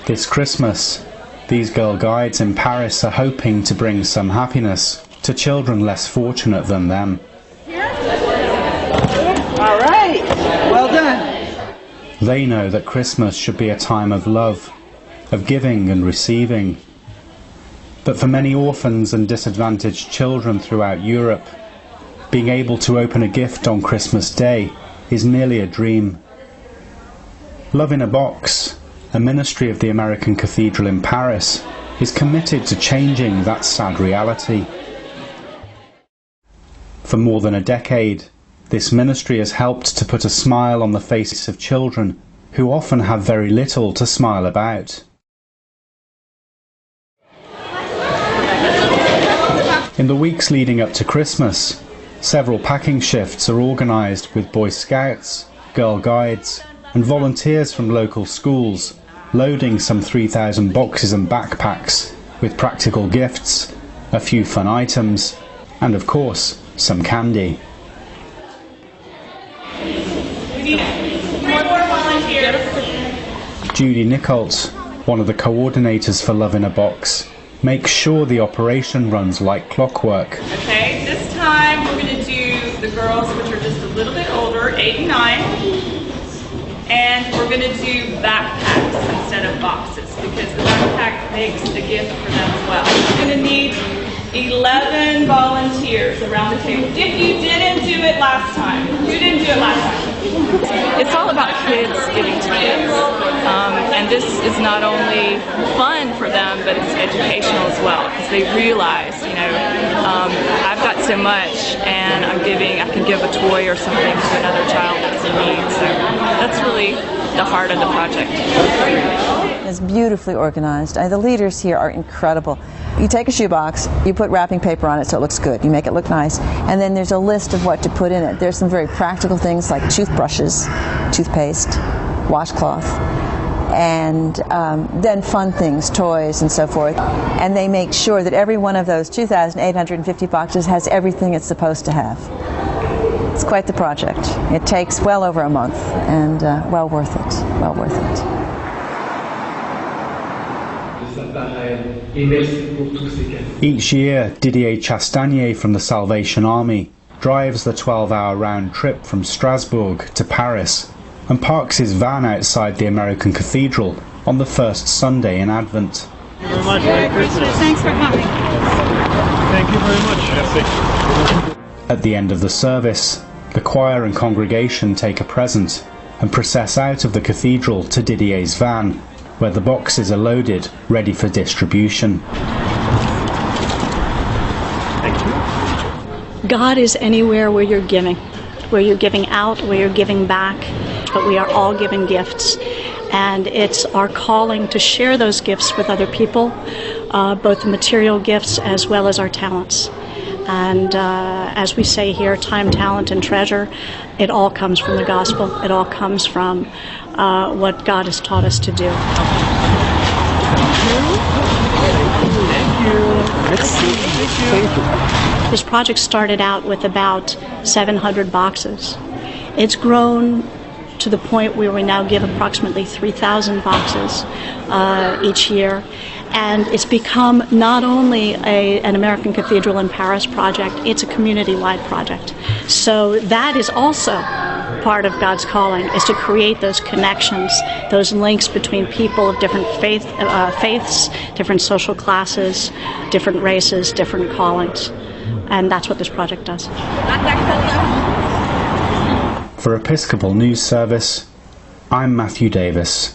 This Christmas, these Girl Guides in Paris are hoping to bring some happiness to children less fortunate than them. All right, well done. They know that Christmas should be a time of love, of giving and receiving. But for many orphans and disadvantaged children throughout Europe, being able to open a gift on Christmas Day is merely a dream. Love in a Box, a ministry of the American Cathedral in Paris, is committed to changing that sad reality. For more than a decade, this ministry has helped to put a smile on the faces of children who often have very little to smile about. In the weeks leading up to Christmas, several packing shifts are organised with Boy Scouts, Girl Guides and volunteers from local schools, loading some 3,000 boxes and backpacks with practical gifts, a few fun items and of course some candy. Judy Nicholt, one of the coordinators for Love in a Box, makes sure the operation runs like clockwork. Okay, this time we're going to do the girls which are just a little bit older, 8 and 9, and we're going to do backpacks instead of boxes because the backpack makes a gift for them as well. We're going to need 11 volunteers around the table. If you didn't do it last time, who didn't do it last time? It's all about kids giving to kids, and this is not only fun for them, but it's educational as well, because they realize, you know, I've got so much, and I can give a toy or something to another child that's in need. So that's really the heart of the project. It's beautifully organized. The leaders here are incredible. You take a shoebox, you put wrapping paper on it so it looks good, you make it look nice, and then there's a list of what to put in it. There's some very practical things like toothbrushes, toothpaste, washcloth, and then fun things, toys and so forth. And they make sure that every one of those 2,850 boxes has everything it's supposed to have. It's quite the project. It takes well over a month, and well worth it, well worth it. Each year, Didier Chastanier from the Salvation Army drives the 12-hour round trip from Strasbourg to Paris and parks his van outside the American Cathedral on the first Sunday in Advent. Thank you very much. Merry Christmas. Thanks for coming. Thank you very much. At the end of the service, the choir and congregation take a present and process out of the cathedral to Didier's van, where the boxes are loaded, ready for distribution. Thank you. God is anywhere where you're giving out, where you're giving back, but we are all giving gifts. And it's our calling to share those gifts with other people, both the material gifts as well as our talents. And as we say here, time, talent, and treasure, it all comes from the gospel. It all comes from what God has taught us to do. Thank you. This project started out with about 700 boxes. It's grown to the point where we now give approximately 3,000 boxes each year. And it's become not only an American Cathedral in Paris project, it's a community-wide project. So that is also part of God's calling, is to create those connections, those links between people of different faiths, different social classes, different races, different callings. And that's what this project does. For Episcopal News Service, I'm Matthew Davis.